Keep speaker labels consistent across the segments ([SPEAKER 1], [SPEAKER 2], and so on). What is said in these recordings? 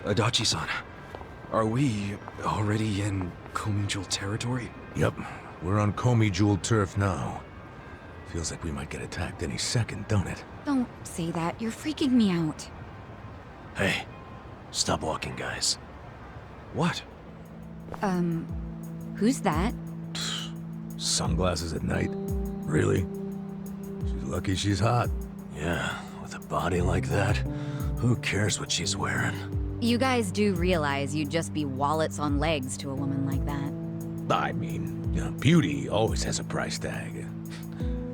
[SPEAKER 1] Adachi-san, are we already in Geomijul territory?
[SPEAKER 2] Yep, we're on Geomijul turf now. Feels like we might get attacked any second, don't it?
[SPEAKER 3] Don't say that. You're freaking me out.
[SPEAKER 4] Hey, stop walking, guys.
[SPEAKER 1] What?
[SPEAKER 3] Who's that?
[SPEAKER 2] Sunglasses at night? Really? She's lucky she's hot.
[SPEAKER 4] Yeah, with a body like that, who cares what she's wearing?
[SPEAKER 3] You guys do realize you'd just be wallets on legs to a woman like that.
[SPEAKER 2] I mean, you know, beauty always has a price tag.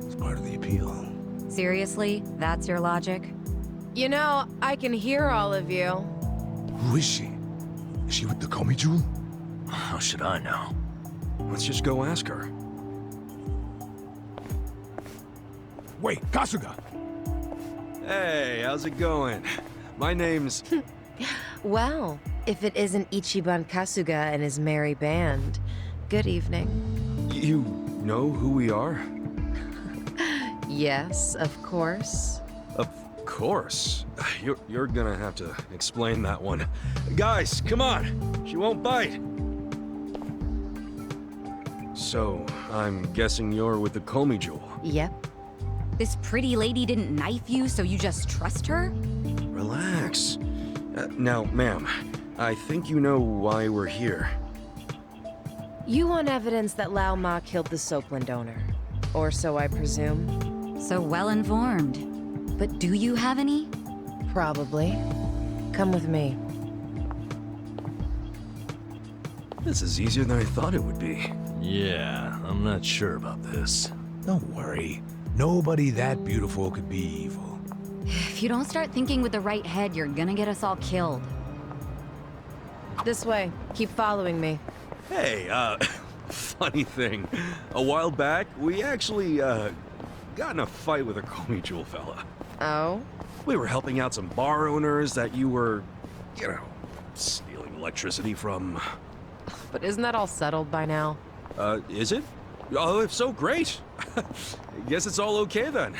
[SPEAKER 2] It's part of the appeal.
[SPEAKER 3] Seriously? That's your logic?
[SPEAKER 5] You know, I can hear all of you.
[SPEAKER 2] Who is she? Is she with the Geomijul?
[SPEAKER 4] How should I know?
[SPEAKER 1] Let's just go ask her.
[SPEAKER 2] Wait, Kasuga!
[SPEAKER 1] Hey, how's it going? My name's...
[SPEAKER 5] Well, if it isn't Ichiban Kasuga and his merry band, good evening.
[SPEAKER 1] You know who we are?
[SPEAKER 5] Yes, of course.
[SPEAKER 1] Of course. You're gonna have to explain that one. Guys, come on! She won't bite! So, I'm guessing you're with the Geomijul.
[SPEAKER 5] Yep.
[SPEAKER 3] This pretty lady didn't knife you, so you just trust her?
[SPEAKER 1] Relax. Now, ma'am, I think you know why we're here.
[SPEAKER 5] You want evidence that Lao Ma killed the Soapland owner. Or so I presume.
[SPEAKER 3] So well informed. But do you have any?
[SPEAKER 5] Probably. Come with me.
[SPEAKER 1] This is easier than I thought it would be.
[SPEAKER 4] Yeah, I'm not sure about this.
[SPEAKER 2] Don't worry. Nobody that beautiful could be evil.
[SPEAKER 3] If you don't start thinking with the right head, you're gonna get us all killed.
[SPEAKER 5] This way. Keep following me.
[SPEAKER 1] Hey, funny thing. A while back, we actually, got in a fight with a Geomijul fella.
[SPEAKER 5] Oh?
[SPEAKER 1] We were helping out some bar owners that you were, you know, stealing electricity from.
[SPEAKER 5] But isn't that all settled by now?
[SPEAKER 1] Is it? Oh, if so, great. Guess it's all okay then.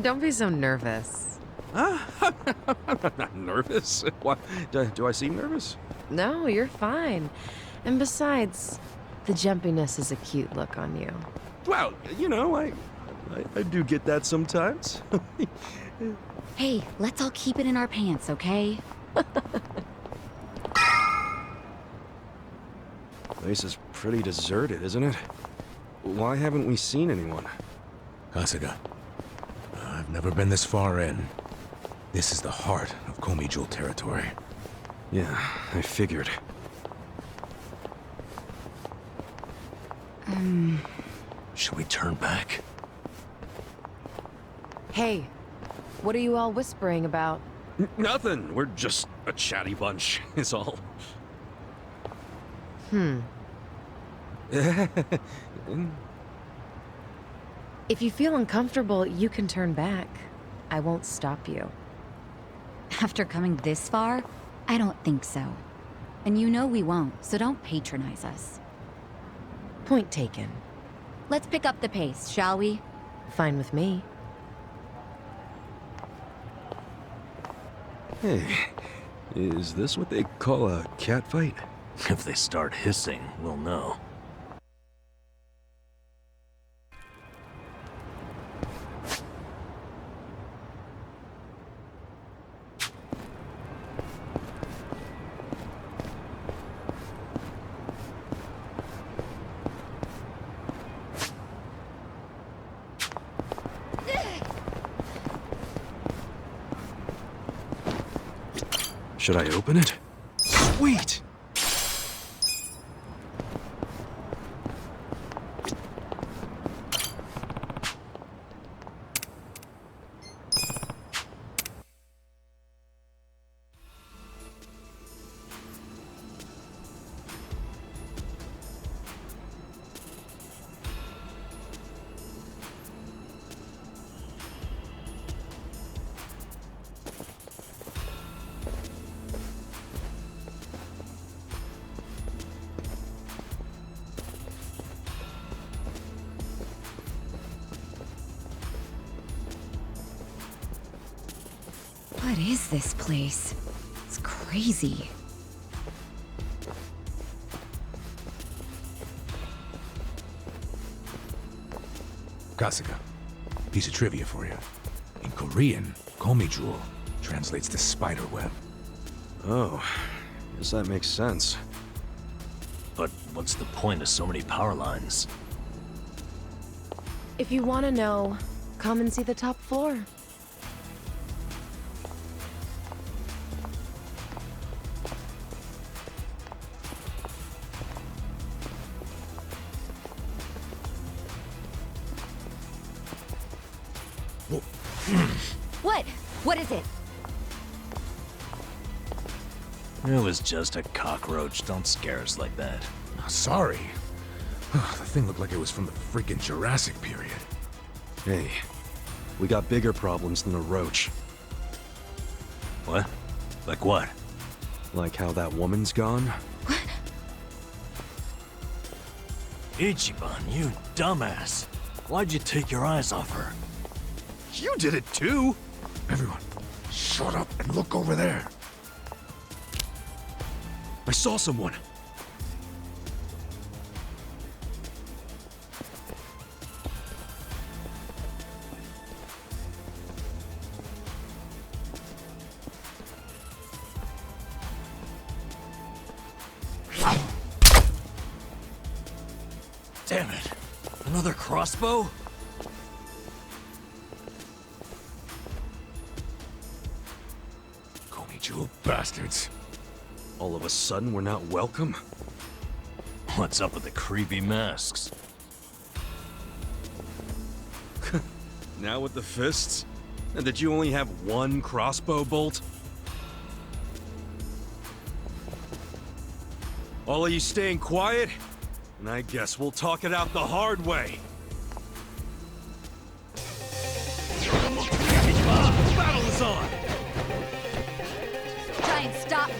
[SPEAKER 5] Don't be so nervous.
[SPEAKER 1] Huh? I'm not nervous. What? Do I seem nervous?
[SPEAKER 5] No, you're fine. And besides, the jumpiness is a cute look on you.
[SPEAKER 1] Well, you know, I do get that sometimes.
[SPEAKER 3] Hey, let's all keep it in our pants, okay?
[SPEAKER 1] Place is pretty deserted, isn't it? Why haven't we seen anyone?
[SPEAKER 2] Kasuga, I've never been this far in. This is the heart of Geomijul territory.
[SPEAKER 1] Yeah, I figured.
[SPEAKER 4] Should we turn back?
[SPEAKER 5] Hey, what are you all whispering about?
[SPEAKER 1] Nothing. We're just a chatty bunch, is all.
[SPEAKER 5] If you feel uncomfortable, you can turn back. I won't stop you.
[SPEAKER 3] After coming this far, I don't think so. And you know we won't, so don't patronize us.
[SPEAKER 5] Point taken.
[SPEAKER 3] Let's pick up the pace, shall we?
[SPEAKER 5] Fine with me.
[SPEAKER 1] Hey, is this what they call a cat fight?
[SPEAKER 4] If they start hissing, we'll know.
[SPEAKER 1] Should I open it? Sweet!
[SPEAKER 3] What is this place? crazy.
[SPEAKER 2] Kasuga, piece of trivia for you. In Korean, Geomijul translates to spider web.
[SPEAKER 1] Oh, guess that makes sense.
[SPEAKER 4] But what's the point of so many power lines?
[SPEAKER 5] If you want to know, come and see the top floor.
[SPEAKER 3] What? What is it?
[SPEAKER 4] It was just a cockroach. Don't scare us like that.
[SPEAKER 2] Sorry. The thing looked like it was from the freaking Jurassic period.
[SPEAKER 1] Hey, we got bigger problems than a roach.
[SPEAKER 4] What? Like what?
[SPEAKER 1] Like how that woman's gone?
[SPEAKER 4] Ichiban, you dumbass. Why'd you take your eyes off her?
[SPEAKER 1] You did it too!
[SPEAKER 2] Everyone, shut up and look over there.
[SPEAKER 1] I saw someone.
[SPEAKER 4] Damn it. Another crossbow?
[SPEAKER 2] Geomijul bastards.
[SPEAKER 1] All of a sudden, we're not welcome?
[SPEAKER 4] What's up with the creepy masks?
[SPEAKER 1] Now with the fists? And that you only have one crossbow bolt? All of you staying quiet? And I guess we'll talk it out the hard way. Battle is on!
[SPEAKER 3] Try and stop me.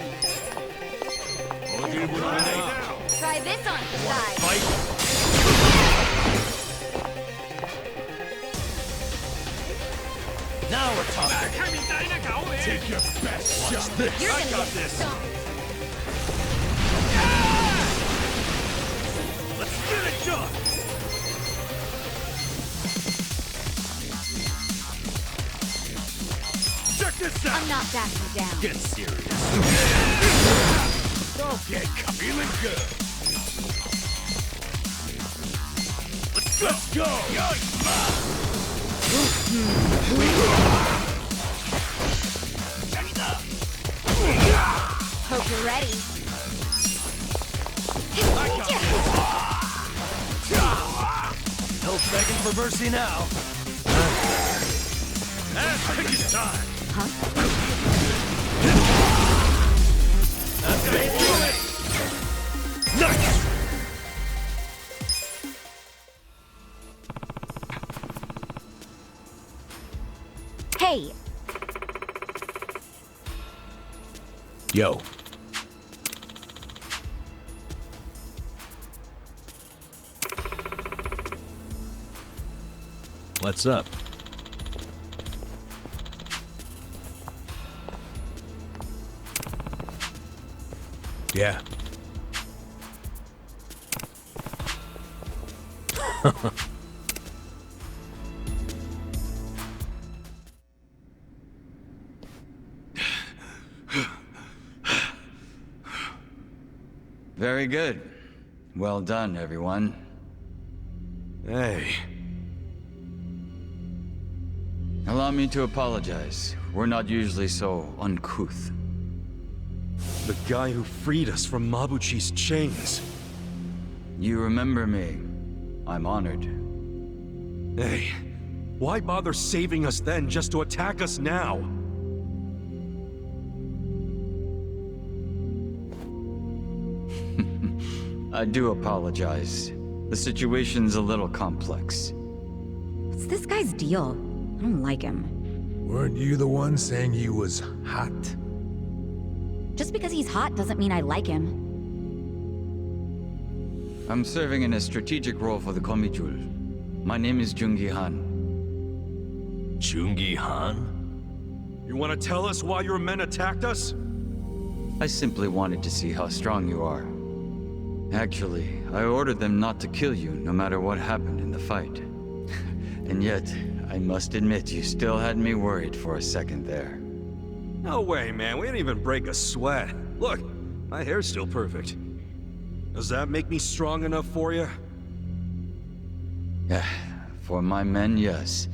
[SPEAKER 3] Try this on the side.
[SPEAKER 4] Now we're talking.
[SPEAKER 2] Take your best shot.
[SPEAKER 3] You're
[SPEAKER 1] I
[SPEAKER 3] gonna
[SPEAKER 1] got
[SPEAKER 3] get
[SPEAKER 1] this.
[SPEAKER 3] stomped.
[SPEAKER 1] Let's get it done! Check this out!
[SPEAKER 3] I'm not backing down.
[SPEAKER 1] Get serious.
[SPEAKER 2] Okay, feeling good.
[SPEAKER 1] Let's go!
[SPEAKER 3] Hope you're ready.
[SPEAKER 4] No begging for mercy now.
[SPEAKER 1] I think it's time.
[SPEAKER 4] That's gonna do it.
[SPEAKER 1] Nice!
[SPEAKER 3] Hey,
[SPEAKER 2] Yo.
[SPEAKER 4] What's up?
[SPEAKER 2] Yeah.
[SPEAKER 6] Very good. Well done, everyone.
[SPEAKER 1] Hey,
[SPEAKER 6] Allow me to apologize. We're not usually so uncouth.
[SPEAKER 1] the guy who freed us from Mabuchi's chains.
[SPEAKER 6] You remember me. I'm honored.
[SPEAKER 1] Hey, why bother saving us then just to attack us now?
[SPEAKER 6] I do apologize. The situation's a little complex.
[SPEAKER 3] what's this guy's deal? I don't like him.
[SPEAKER 2] Weren't you the one saying he was hot?
[SPEAKER 3] Just because he's hot doesn't mean I like him.
[SPEAKER 6] I'm serving in a strategic role for the Geomijul. My name is Joon-gi Han.
[SPEAKER 4] Joon-gi Han?
[SPEAKER 1] You want to tell us why your men attacked us?
[SPEAKER 6] I simply wanted to see how strong you are. Actually, I ordered them not to kill you no matter what happened in the fight. And yet, I must admit you still had me worried for a second there.
[SPEAKER 1] No way, man. We didn't even break a sweat. Look, my hair's still perfect. Does that make me strong enough for you?
[SPEAKER 6] For my men, yes.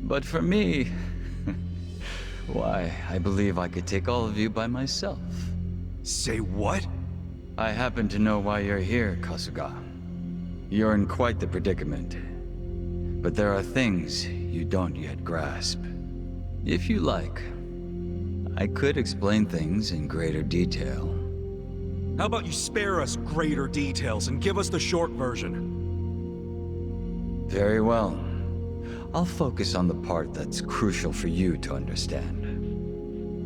[SPEAKER 6] But for me... why, I believe I could take all of you by myself.
[SPEAKER 1] Say what?
[SPEAKER 6] I happen to know why you're here, Kasuga. You're in quite the predicament. But there are things you don't yet grasp. If you like, I could explain things in greater detail.
[SPEAKER 1] How about you spare us greater details and give us the short version?
[SPEAKER 6] Very well. I'll focus on the part that's crucial for you to understand.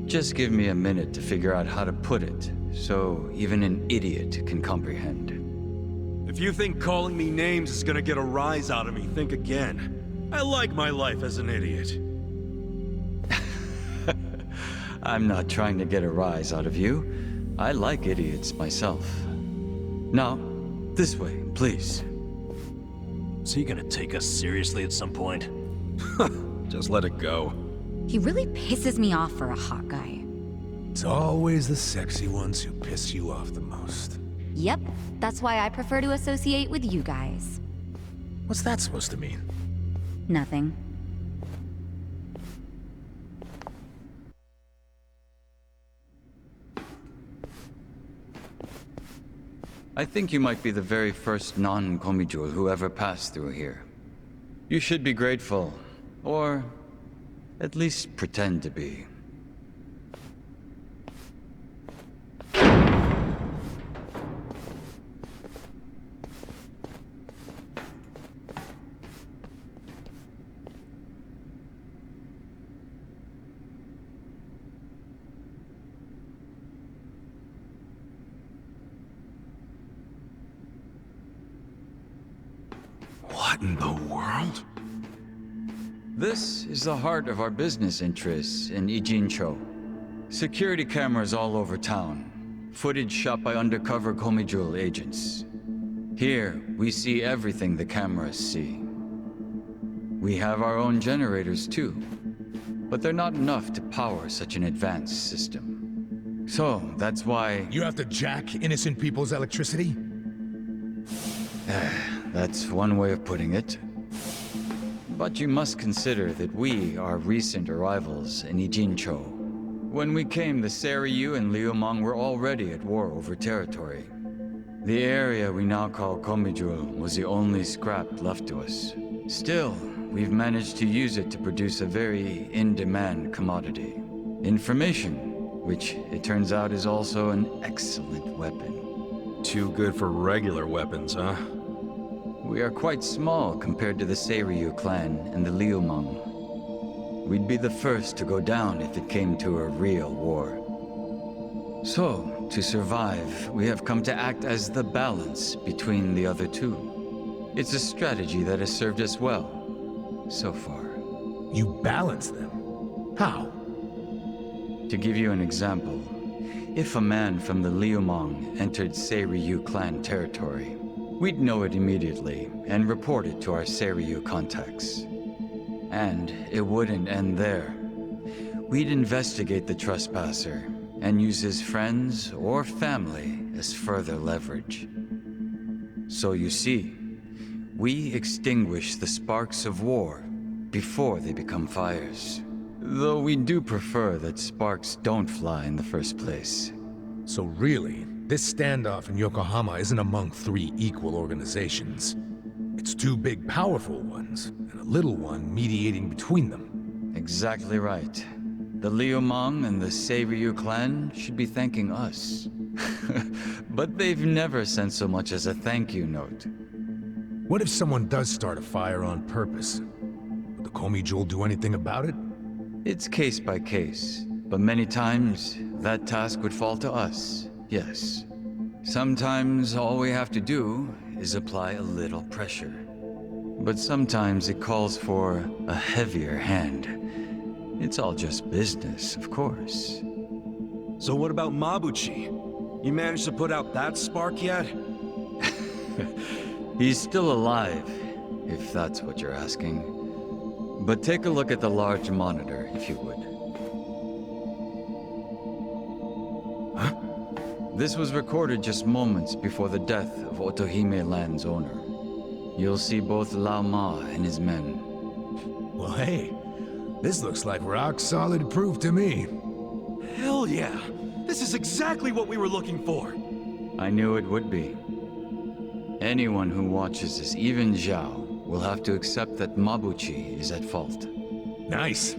[SPEAKER 6] Just give me a minute to figure out how to put it, so even an idiot can comprehend.
[SPEAKER 1] If you think calling me names is gonna get a rise out of me, think again. I like my life as an idiot.
[SPEAKER 6] I'm not trying to get a rise out of you. I like idiots myself. Now, this way, please.
[SPEAKER 4] Is he gonna take us seriously at some point?
[SPEAKER 1] Just let it go.
[SPEAKER 3] He really pisses me off for a hot guy.
[SPEAKER 2] It's always the sexy ones who piss you off the most.
[SPEAKER 3] Yep, that's why I prefer to associate with you guys.
[SPEAKER 2] What's that supposed to mean?
[SPEAKER 3] Nothing.
[SPEAKER 6] I think you might be the very first non-Geomijul who ever passed through here. You should be grateful, or at least pretend to be.
[SPEAKER 1] What in the world?
[SPEAKER 6] This is the heart of our business interests in Ijincho. Security cameras all over town. Footage shot by undercover Geomijul agents. Here, we see everything the cameras see. We have our own generators too, but they're not enough to power such an advanced system. So, that's why...
[SPEAKER 2] You have to jack innocent people's electricity?
[SPEAKER 6] That's one way of putting it. But you must consider that we are recent arrivals in Ijincho. When we came, the Seiryu and Liumang were already at war over territory. The area we now call Geomijul was the only scrap left to us. Still, we've managed to use it to produce a very in-demand commodity. Information, which it turns out is also an excellent weapon.
[SPEAKER 1] Too good for regular weapons, huh?
[SPEAKER 6] We are quite small compared to the Seiryu clan and the Liumang. We'd be the first to go down if it came to a real war. So, to survive, we have come to act as the balance between the other two. It's a strategy that has served us well, so far.
[SPEAKER 2] You balance them? How?
[SPEAKER 6] To give you an example, if a man from the Liumang entered Seiryu clan territory, we'd know it immediately and report it to our Seiryu contacts. And it wouldn't end there. We'd investigate the trespasser and use his friends or family as further leverage. So you see, we extinguish the sparks of war before they become fires. Though we do prefer that sparks don't fly in the first place.
[SPEAKER 2] So really, this standoff in Yokohama isn't among three equal organizations. It's two big, powerful ones, and a little one mediating between them.
[SPEAKER 6] Exactly right. The Liumang and the Seiryu clan should be thanking us. But they've never sent so much as a thank you note.
[SPEAKER 2] What if someone does start a fire on purpose? Would the Geomijul do anything about it?
[SPEAKER 6] It's case by case, but many times that task would fall to us, yes. Sometimes all we have to do is apply a little pressure. But sometimes it calls for a heavier hand. It's all just business, of course.
[SPEAKER 1] So what about Mabuchi? You managed to put out that spark yet?
[SPEAKER 6] He's still alive, if that's what you're asking. But take a look at the large monitor, if you would.
[SPEAKER 1] Huh?
[SPEAKER 6] This was recorded just moments before the death of Otohime Land's owner. You'll see both Lao Ma and his men.
[SPEAKER 2] Well, hey, this looks like rock-solid proof to me.
[SPEAKER 1] Hell yeah! This is exactly what we were looking for!
[SPEAKER 6] I knew it would be. Anyone who watches this, even Zhao, will have to accept that Mabuchi is at fault.
[SPEAKER 2] Nice.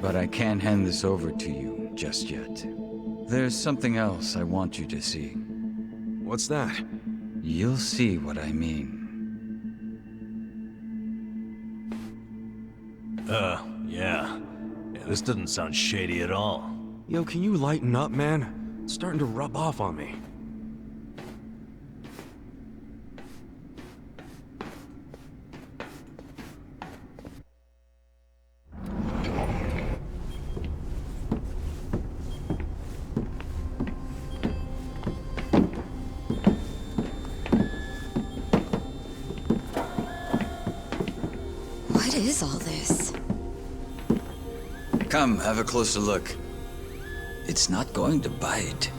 [SPEAKER 6] But I can't hand this over to you just yet. There's something else I want you to see.
[SPEAKER 1] What's that?
[SPEAKER 6] You'll see what I mean.
[SPEAKER 4] Yeah. This doesn't sound shady at all.
[SPEAKER 1] Yo, can you lighten up, man? It's starting to rub off on me.
[SPEAKER 3] What is all this?
[SPEAKER 6] Come, have a closer look. It's not going to bite.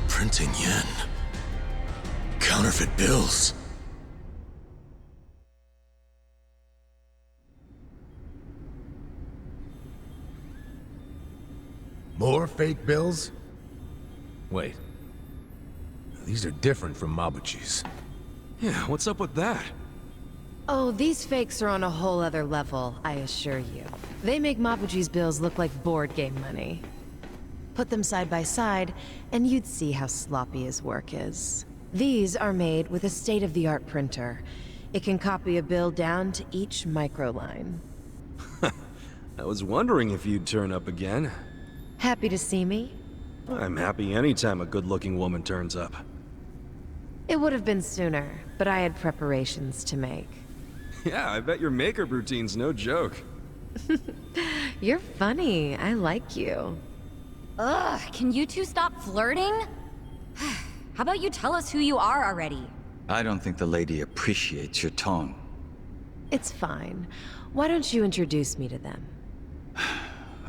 [SPEAKER 4] Printing yen. Counterfeit bills.
[SPEAKER 2] More fake bills? Wait. These are different from Mabuchi's.
[SPEAKER 1] Yeah, what's up with that?
[SPEAKER 5] Oh, these fakes are on a whole other level, I assure you. They make Mabuchi's bills look like board game money. Put them side by side, and you'd see how sloppy his work is. These are made with a state-of-the-art printer. It can copy a bill down to each microline.
[SPEAKER 1] I was wondering if you'd turn up again.
[SPEAKER 5] Happy to see me?
[SPEAKER 1] I'm happy anytime a good-looking woman turns up.
[SPEAKER 5] It would have been sooner, but I had preparations to make.
[SPEAKER 1] Yeah, I bet your makeup routine's no joke.
[SPEAKER 5] You're funny. I like you.
[SPEAKER 3] Ugh, can you two stop flirting? How about you tell us who you are already?
[SPEAKER 6] I don't think the lady appreciates your tone.
[SPEAKER 5] It's fine. Why don't you introduce me to them?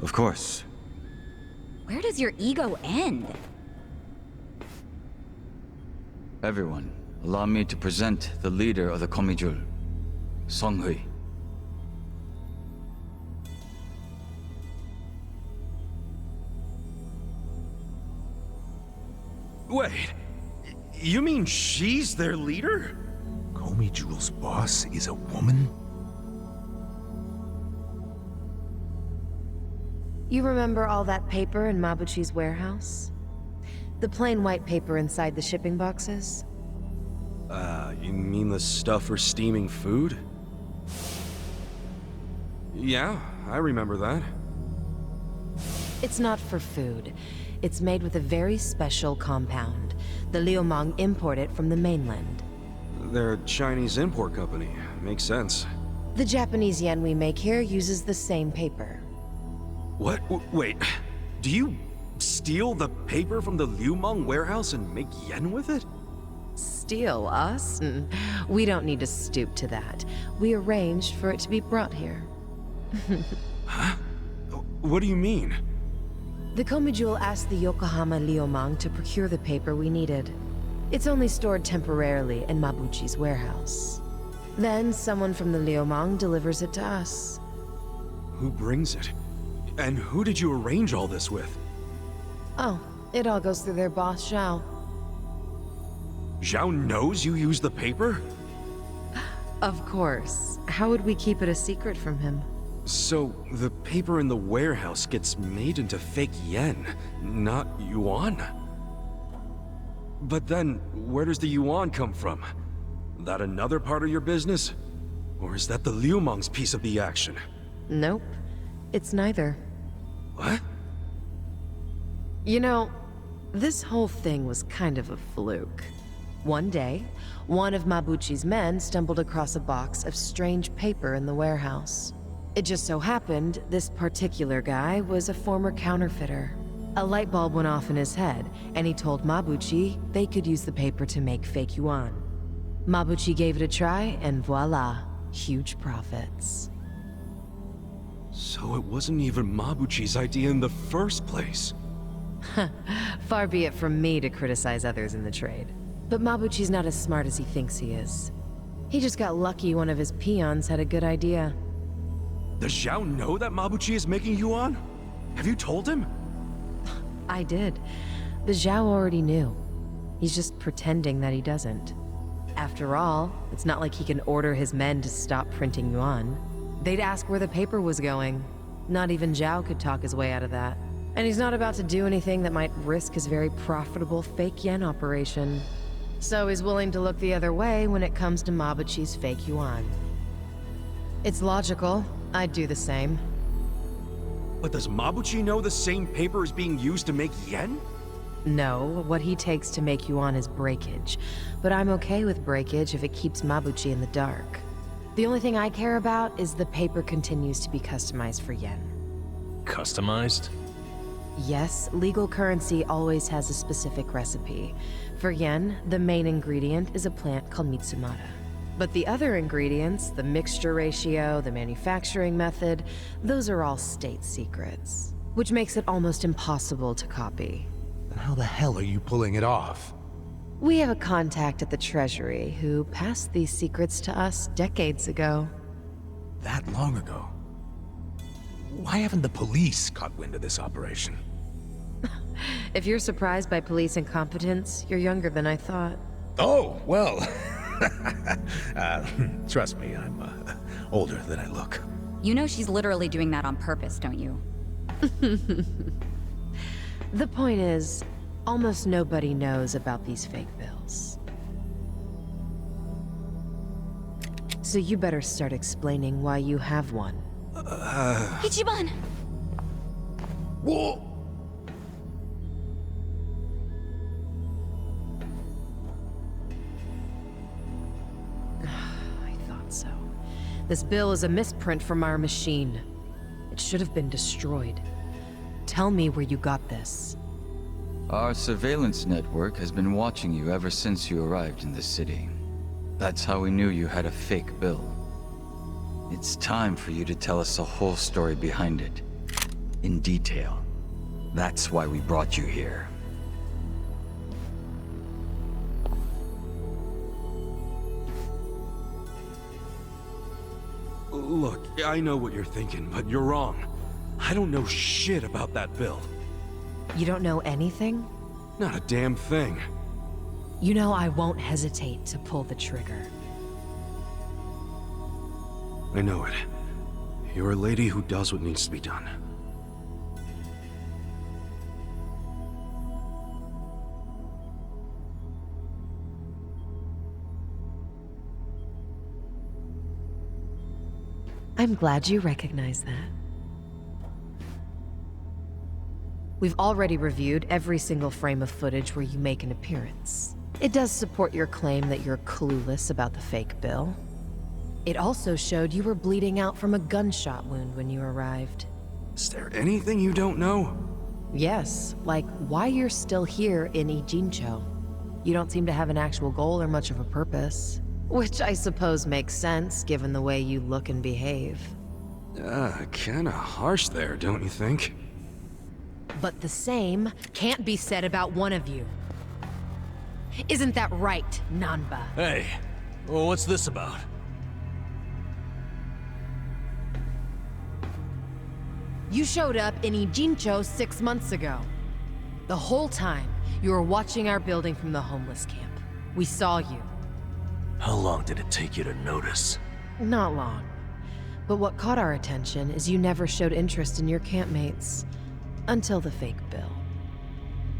[SPEAKER 6] Of course.
[SPEAKER 3] Where does your ego end?
[SPEAKER 6] Everyone, allow me to present the leader of the Geomijul, Seong-Hui.
[SPEAKER 1] Wait, you mean she's their leader?
[SPEAKER 2] Geomijul's boss is a woman?
[SPEAKER 5] You remember all that paper in Mabuchi's warehouse? The plain white paper inside the shipping boxes?
[SPEAKER 1] You mean the stuff for steaming food? Yeah, I remember that.
[SPEAKER 5] It's not for food. It's made with a very special compound. The Liumang import it from the mainland.
[SPEAKER 1] They're a Chinese import company. Makes sense.
[SPEAKER 5] The Japanese yen we make here uses the same paper.
[SPEAKER 1] What? Wait, do you steal the paper from the Liumang warehouse and make yen with it?
[SPEAKER 5] Steal us? We don't need to stoop to that. We arranged for it to be brought here.
[SPEAKER 1] Huh? What do you mean?
[SPEAKER 5] The Geomijul asked the Yokohama Liumang to procure the paper we needed. It's only stored temporarily in Mabuchi's warehouse. Then someone from the Liumang delivers it to us.
[SPEAKER 1] Who brings it? And who did you arrange all this with?
[SPEAKER 5] Oh, it all goes through their boss, Zhao.
[SPEAKER 1] Zhao knows you used the paper?
[SPEAKER 5] Of course. How would we keep it a secret from him?
[SPEAKER 1] So, the paper in the warehouse gets made into fake yen, not yuan? But then, where does the yuan come from? That another part of your business? Or is that the Liumang's piece of the action?
[SPEAKER 5] Nope. It's neither.
[SPEAKER 1] What?
[SPEAKER 5] You know, this whole thing was kind of a fluke. One day, one of Mabuchi's men stumbled across a box of strange paper in the warehouse. It just so happened this particular guy was a former counterfeiter. A light bulb went off in his head, and he told Mabuchi they could use the paper to make fake yuan. Mabuchi gave it a try, and voila, huge profits.
[SPEAKER 1] So it wasn't even Mabuchi's idea in the first place.
[SPEAKER 5] Far be it from me to criticize others in the trade. But Mabuchi's not as smart as he thinks he is. He just got lucky one of his peons had a good idea.
[SPEAKER 1] Does Zhao know that Mabuchi is making yuan? Have you told him?
[SPEAKER 5] I did. But Zhao already knew. He's just pretending that he doesn't. After all, it's not like he can order his men to stop printing yuan. They'd ask where the paper was going. Not even Zhao could talk his way out of that. And he's not about to do anything that might risk his very profitable fake yen operation. So he's willing to look the other way when it comes to Mabuchi's fake yuan. It's logical. I'd do the same.
[SPEAKER 1] But does Mabuchi know the same paper is being used to make yen?
[SPEAKER 5] No, what he takes to make yuan is breakage. But I'm okay with breakage if it keeps Mabuchi in the dark. The only thing I care about is the paper continues to be customized for yen.
[SPEAKER 4] Customized?
[SPEAKER 5] Yes, legal currency always has a specific recipe. For yen, the main ingredient is a plant called Mitsumara. But the other ingredients, the mixture ratio, the manufacturing method, those are all state secrets. Which makes it almost impossible to copy.
[SPEAKER 2] Then how the hell are you pulling it off?
[SPEAKER 5] We have a contact at the Treasury who passed these secrets to us decades ago.
[SPEAKER 2] That long ago? Why haven't the police caught wind of this operation?
[SPEAKER 5] If you're surprised by police incompetence, you're younger than I thought.
[SPEAKER 2] Oh, well. Trust me, I'm older than I look.
[SPEAKER 3] You know she's literally doing that on purpose, don't you?
[SPEAKER 5] The point is, almost nobody knows about these fake bills. So you better start explaining why you have one.
[SPEAKER 3] Ichiban!
[SPEAKER 2] Whoa!
[SPEAKER 5] I thought so. This bill is a misprint from our machine. It should have been destroyed. Tell me where you got this.
[SPEAKER 6] Our surveillance network has been watching you ever since you arrived in the city. That's how we knew you had a fake bill. It's time for you to tell us the whole story behind it. In detail. That's why we brought you here.
[SPEAKER 1] Look, I know what you're thinking, but you're wrong. I don't know shit about that bill.
[SPEAKER 5] You don't know anything?
[SPEAKER 1] Not a damn thing.
[SPEAKER 5] You know I won't hesitate to pull the trigger.
[SPEAKER 1] I know it. You're a lady who does what needs to be done.
[SPEAKER 5] I'm glad you recognize that. We've already reviewed every single frame of footage where you make an appearance. It does support your claim that you're clueless about the fake bill. It also showed you were bleeding out from a gunshot wound when you arrived.
[SPEAKER 1] Is there anything you don't know?
[SPEAKER 5] Yes, like why you're still here in Ijincho. You don't seem to have an actual goal or much of a purpose. Which I suppose makes sense, given the way you look and behave.
[SPEAKER 1] Kinda harsh there, don't you think?
[SPEAKER 5] But the same can't be said about one of you. Isn't that right, Nanba?
[SPEAKER 4] Hey, well, what's this about?
[SPEAKER 5] You showed up in Ijincho 6 months ago. The whole time, you were watching our building from the homeless camp. We saw you.
[SPEAKER 4] How long did it take you to notice?
[SPEAKER 5] Not long. But what caught our attention is you never showed interest in your campmates. Until the fake bill.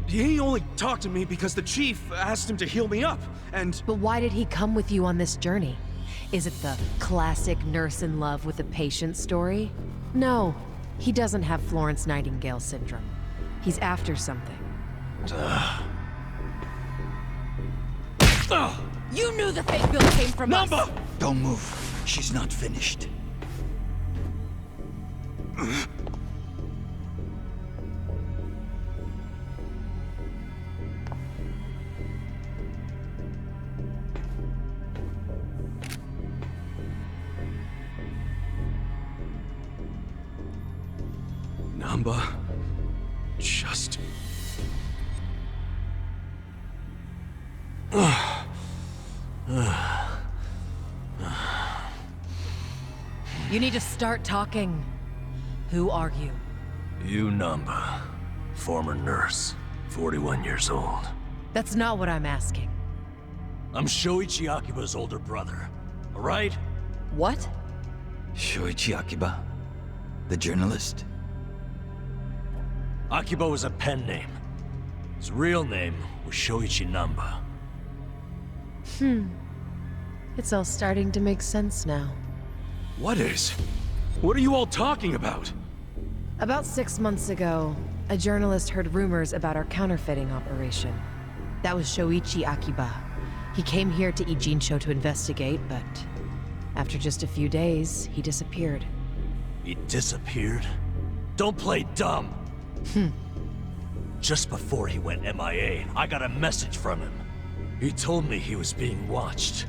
[SPEAKER 1] He only talked to me because the chief asked him to heal me up, and...
[SPEAKER 5] But why did he come with you on this journey? Is it the classic nurse in love with a patient story? No, he doesn't have Florence Nightingale syndrome. He's after something. You knew the fake bill came from us!
[SPEAKER 7] Don't move. She's not finished.
[SPEAKER 1] Namba... just...
[SPEAKER 5] You need to start talking. Who are you?
[SPEAKER 4] You Namba. Former nurse. 41 years old.
[SPEAKER 5] That's not what I'm asking.
[SPEAKER 4] I'm Shoichi Akiba's older brother. Alright?
[SPEAKER 5] What?
[SPEAKER 7] Shoichi Akiba, the journalist.
[SPEAKER 4] Akiba was a pen name. His real name was Shoichi Namba.
[SPEAKER 5] It's all starting to make sense now.
[SPEAKER 1] What is? What are you all talking about?
[SPEAKER 5] About 6 months ago, a journalist heard rumors about our counterfeiting operation. That was Shoichi Akiba. He came here to Ijincho to investigate, but after just a few days, he disappeared.
[SPEAKER 4] He disappeared? Don't play dumb! Just before he went MIA, I got a message from him. He told me he was being watched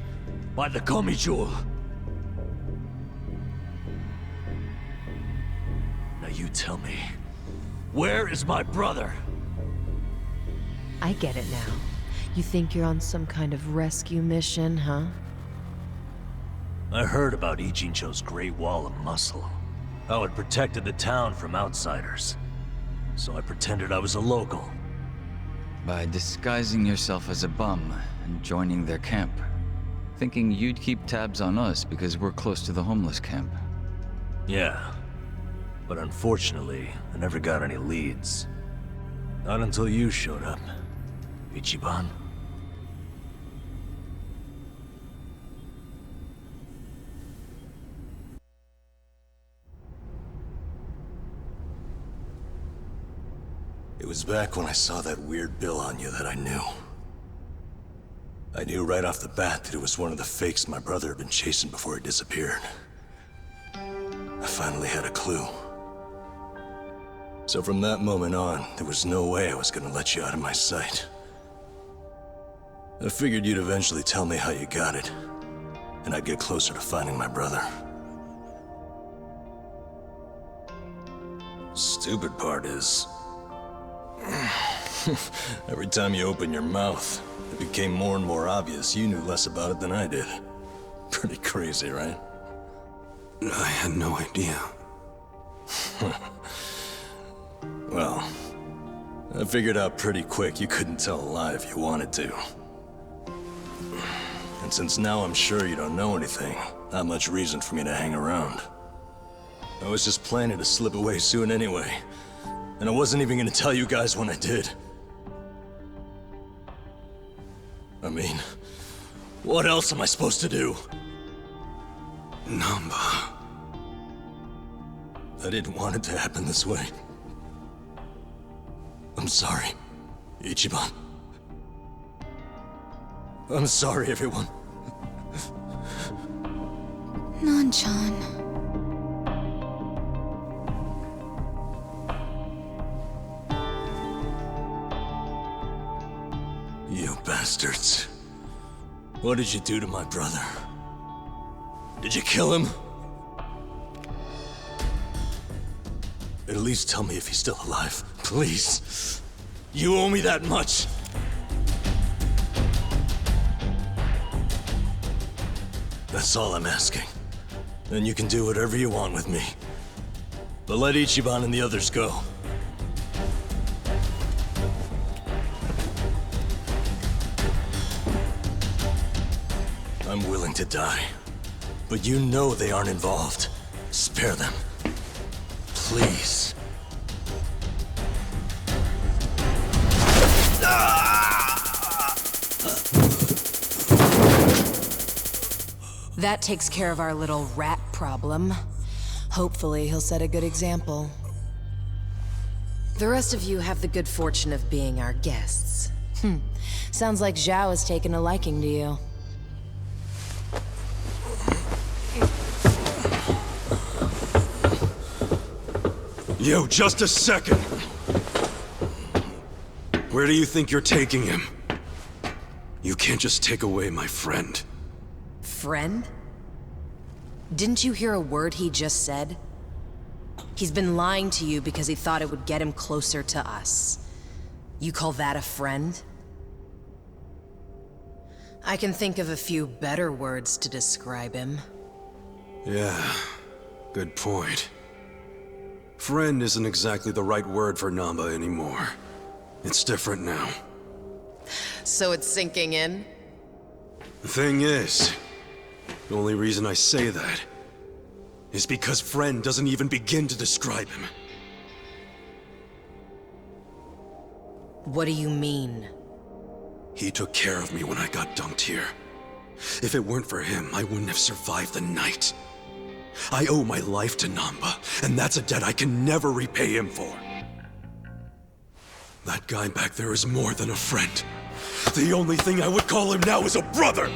[SPEAKER 4] by the Geomijul. Now you tell me, where is my brother?
[SPEAKER 5] I get it now. You think you're on some kind of rescue mission, huh?
[SPEAKER 4] I heard about Ijincho's Great Wall of Muscle. How it protected the town from outsiders. So I pretended I was a local.
[SPEAKER 6] By disguising yourself as a bum and joining their camp. Thinking you'd keep tabs on us because we're close to the homeless camp.
[SPEAKER 4] Yeah. But unfortunately, I never got any leads. Not until you showed up, Ichiban.
[SPEAKER 8] It was back when I saw that weird bill on you that I knew. I knew right off the bat that it was one of the fakes my brother had been chasing before he disappeared. I finally had a clue. So from that moment on, there was no way I was gonna let you out of my sight. I figured you'd eventually tell me how you got it, and I'd get closer to finding my brother. Stupid part is... every time you open your mouth, it became more and more obvious you knew less about it than I did. Pretty crazy, right?
[SPEAKER 1] I had no idea.
[SPEAKER 8] Well, I figured out pretty quick you couldn't tell a lie if you wanted to. And since now I'm sure you don't know anything, not much reason for me to hang around. I was just planning to slip away soon anyway. And I wasn't even gonna tell you guys when I did. I mean, what else am I supposed to do?
[SPEAKER 1] Namba...
[SPEAKER 8] I didn't want it to happen this way. I'm sorry, Ichiban. I'm sorry, everyone.
[SPEAKER 3] Nan-chan.
[SPEAKER 8] You bastards. What did you do to my brother? Did you kill him? At least tell me if he's still alive, please. You owe me that much. That's all I'm asking. Then you can do whatever you want with me. But let Ichiban and the others go. I'm willing to die. But you know they aren't involved. Spare them. Please.
[SPEAKER 5] That takes care of our little rat problem. Hopefully, he'll set a good example. The rest of you have the good fortune of being our guests. Sounds like Zhao has taken a liking to you.
[SPEAKER 1] Yo, just a second. Where do you think you're taking him? You can't just take away my friend.
[SPEAKER 5] Friend? Didn't you hear a word he just said? He's been lying to you because he thought it would get him closer to us. You call that a friend? I can think of a few better words to describe him.
[SPEAKER 1] Yeah, good point. Friend isn't exactly the right word for Namba anymore. It's different now.
[SPEAKER 5] So it's sinking in?
[SPEAKER 1] The thing is, the only reason I say that is because friend doesn't even begin to describe him.
[SPEAKER 5] What do you mean?
[SPEAKER 1] He took care of me when I got dumped here. If it weren't for him, I wouldn't have survived the night. I owe my life to Namba, and that's a debt I can never repay him for. That guy back there is more than a friend. The only thing I would call him now is a brother!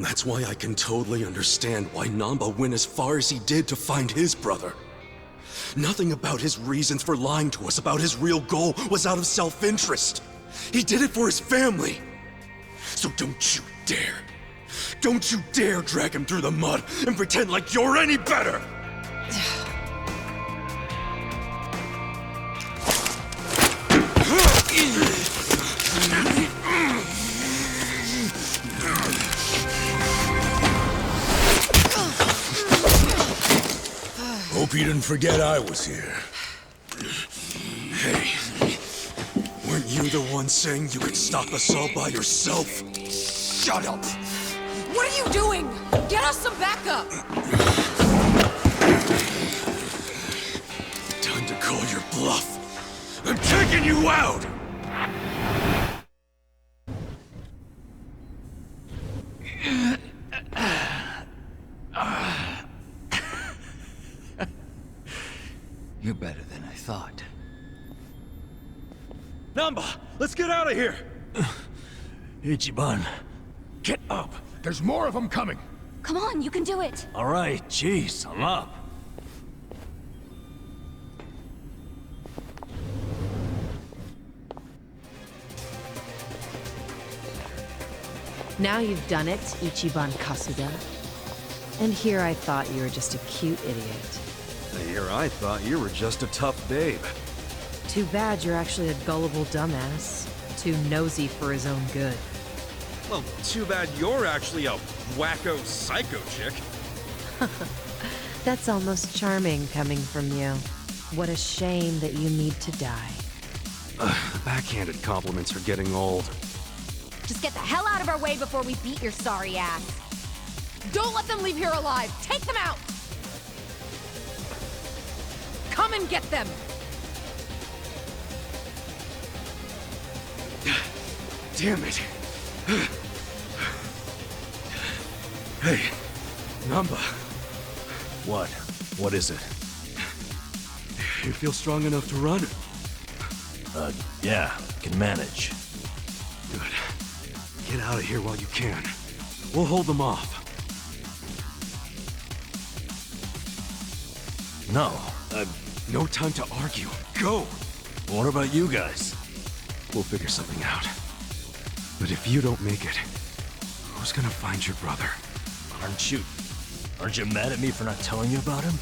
[SPEAKER 1] That's why I can totally understand why Namba went as far as he did to find his brother. Nothing about his reasons for lying to us about his real goal was out of self-interest. He did it for his family. So don't you dare. Don't you dare drag him through the mud and pretend like you're any better!
[SPEAKER 2] Hope you didn't forget I was here.
[SPEAKER 1] Hey, weren't you the one saying you could stop us all by yourself? Shut up!
[SPEAKER 5] What are you doing? Get us some backup!
[SPEAKER 1] Time to call your bluff. I'm taking you out!
[SPEAKER 7] You're better than I thought.
[SPEAKER 1] Namba, let's get out of here!
[SPEAKER 4] Ichiban.
[SPEAKER 2] Get up! There's more of them coming!
[SPEAKER 3] Come on, you can do it!
[SPEAKER 4] Alright, jeez, I'm up.
[SPEAKER 5] Now you've done it, Ichiban Kasuga. And here I thought you were just a cute idiot.
[SPEAKER 1] Here I thought you were just a tough babe.
[SPEAKER 5] Too bad you're actually a gullible dumbass. Too nosy for his own good.
[SPEAKER 1] Well, too bad you're actually a wacko psycho chick.
[SPEAKER 5] That's almost charming coming from you. What a shame that you need to die.
[SPEAKER 1] Backhanded compliments are getting old.
[SPEAKER 3] Just get the hell out of our way before we beat your sorry ass.
[SPEAKER 9] Don't let them leave here alive! Take them out! Come and get them!
[SPEAKER 1] Damn it. Hey, Namba.
[SPEAKER 4] What? What is it?
[SPEAKER 1] You feel strong enough to run?
[SPEAKER 4] Yeah, can manage.
[SPEAKER 1] Good. Get out of here while you can. We'll hold them off.
[SPEAKER 4] No,
[SPEAKER 1] No time to argue. Go!
[SPEAKER 4] what about you guys?
[SPEAKER 1] We'll figure something out. But if you don't make it, who's gonna find your brother?
[SPEAKER 4] Aren't you mad at me for not telling you about him?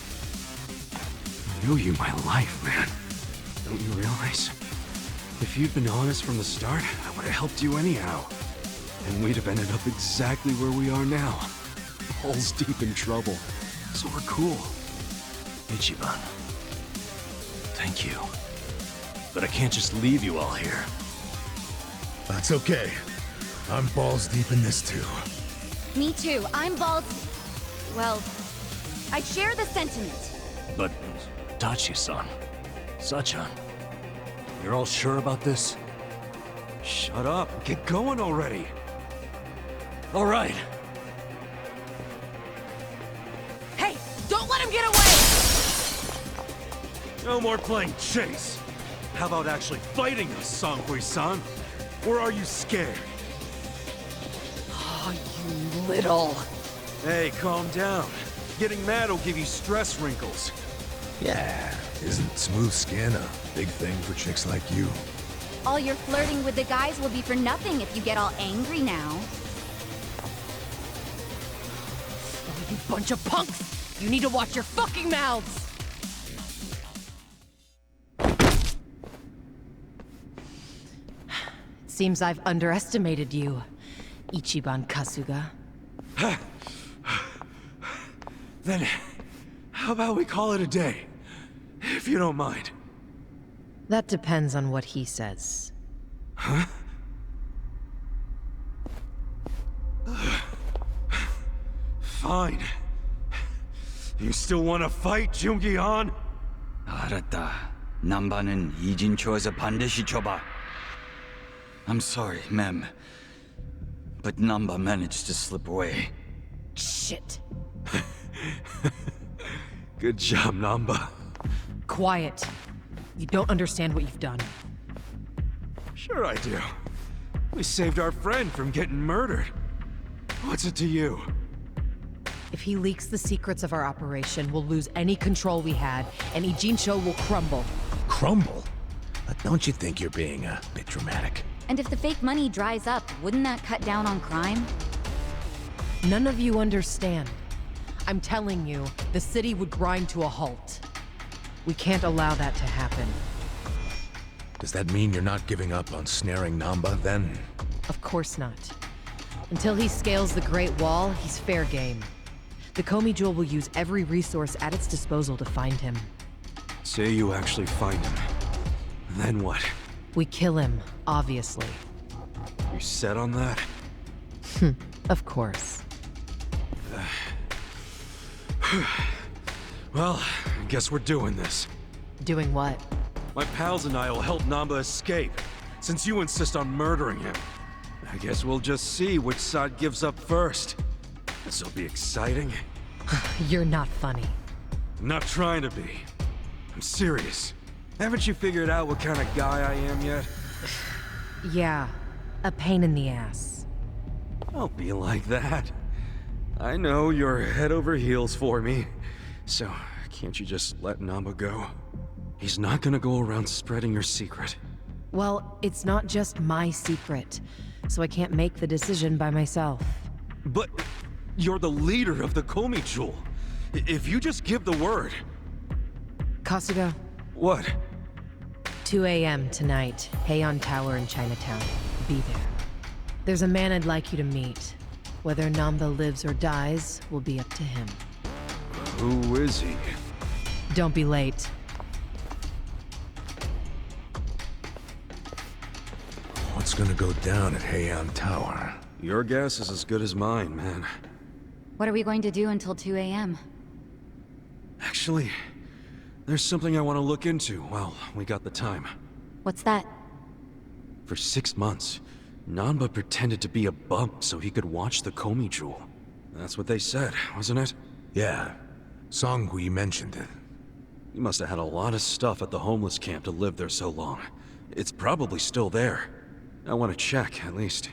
[SPEAKER 1] I owe you my life, man. Don't you realize? If you'd been honest from the start, I would have helped you anyhow. And we'd have ended up exactly where we are now. balls deep in trouble. So we're cool.
[SPEAKER 4] Ichiban. Thank you. But I can't just leave you all here.
[SPEAKER 2] That's okay. I'm balls deep in this too.
[SPEAKER 3] Me too. I'm balls... Well, I share the sentiment.
[SPEAKER 4] But Tachi-san, Sachan, you're all sure about this?
[SPEAKER 1] Shut up. Get going already.
[SPEAKER 4] All right.
[SPEAKER 9] Hey, don't let him get away!
[SPEAKER 1] No more playing chase. How about actually fighting us, Seong-Hui-san? Or are you scared?
[SPEAKER 9] Oh, you little...
[SPEAKER 1] Hey, calm down. Getting mad will give you stress wrinkles.
[SPEAKER 2] Yeah, isn't smooth skin a big thing for chicks like you?
[SPEAKER 3] All your flirting with the guys will be for nothing if you get all angry now.
[SPEAKER 9] Oh, you bunch of punks! You need to watch your fucking mouths!
[SPEAKER 5] Seems I've underestimated you, Ichiban Kasuga.
[SPEAKER 1] Then, how about we call it a day? If you don't mind.
[SPEAKER 5] That depends on what he says.
[SPEAKER 1] Huh? Fine. You still want to fight, Joon-gi?
[SPEAKER 6] 알았다. 남바는 이진초에서 반드시 줘봐. I'm sorry, ma'am. But Namba managed to slip away.
[SPEAKER 5] Shit.
[SPEAKER 1] Good job, Namba.
[SPEAKER 5] Quiet. You don't understand what you've done.
[SPEAKER 1] Sure I do. We saved our friend from getting murdered. What's it to you?
[SPEAKER 5] If he leaks the secrets of our operation, we'll lose any control we had, and Ijincho will crumble.
[SPEAKER 2] Crumble? Don't you think you're being a bit dramatic?
[SPEAKER 3] And if the fake money dries up, wouldn't that cut down on crime?
[SPEAKER 5] None of you understand. I'm telling you, the city would grind to a halt. We can't allow that to happen.
[SPEAKER 2] Does that mean you're not giving up on snaring Namba, then?
[SPEAKER 5] Of course not. Until he scales the Great Wall, he's fair game. The Geomijul will use every resource at its disposal to find him.
[SPEAKER 1] Say you actually find him. Then what?
[SPEAKER 5] We kill him, obviously.
[SPEAKER 1] You set on that?
[SPEAKER 5] Of course.
[SPEAKER 1] Well, I guess we're doing this.
[SPEAKER 5] Doing what?
[SPEAKER 1] My pals and I will help Namba escape, since you insist on murdering him. I guess we'll just see which side gives up first. This'll be exciting.
[SPEAKER 5] You're not funny.
[SPEAKER 1] I'm not trying to be. I'm serious. Haven't you figured out what kind of guy I am yet?
[SPEAKER 5] Yeah, a pain in the ass.
[SPEAKER 1] Don't be like that. I know you're head over heels for me. So, can't you just let Namba go? He's not gonna go around spreading your secret.
[SPEAKER 5] Well, it's not just my secret, so I can't make the decision by myself.
[SPEAKER 1] But you're the leader of the Geomijul. If you just give the word...
[SPEAKER 5] Kasuga,
[SPEAKER 1] What?
[SPEAKER 5] 2 a.m. tonight, Heian Tower in Chinatown. Be there. There's a man I'd like you to meet. Whether Namba lives or dies will be up to him.
[SPEAKER 1] Who is he?
[SPEAKER 5] Don't be late.
[SPEAKER 2] What's gonna go down at Heian Tower?
[SPEAKER 1] Your guess is as good as mine, man.
[SPEAKER 3] What are we going to do until 2 a.m.?
[SPEAKER 1] Actually, there's something I want to look into while we got the time.
[SPEAKER 3] What's that?
[SPEAKER 1] For 6 months, Namba pretended to be a bump so he could watch the Geomijul. That's what they said, wasn't it?
[SPEAKER 2] Yeah, Seong-Hui mentioned it.
[SPEAKER 1] He must have had a lot of stuff at the homeless camp to live there so long. It's probably still there. I want to check, at least.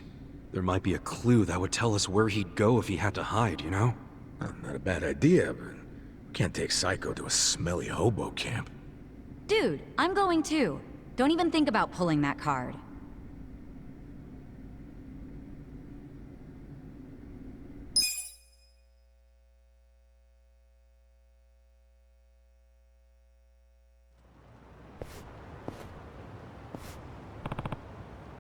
[SPEAKER 1] There might be a clue that would tell us where he'd go if he had to hide, you know?
[SPEAKER 2] Not a bad idea, but we can't take Psycho to a smelly hobo camp.
[SPEAKER 3] Dude, I'm going too. Don't even think about pulling that card.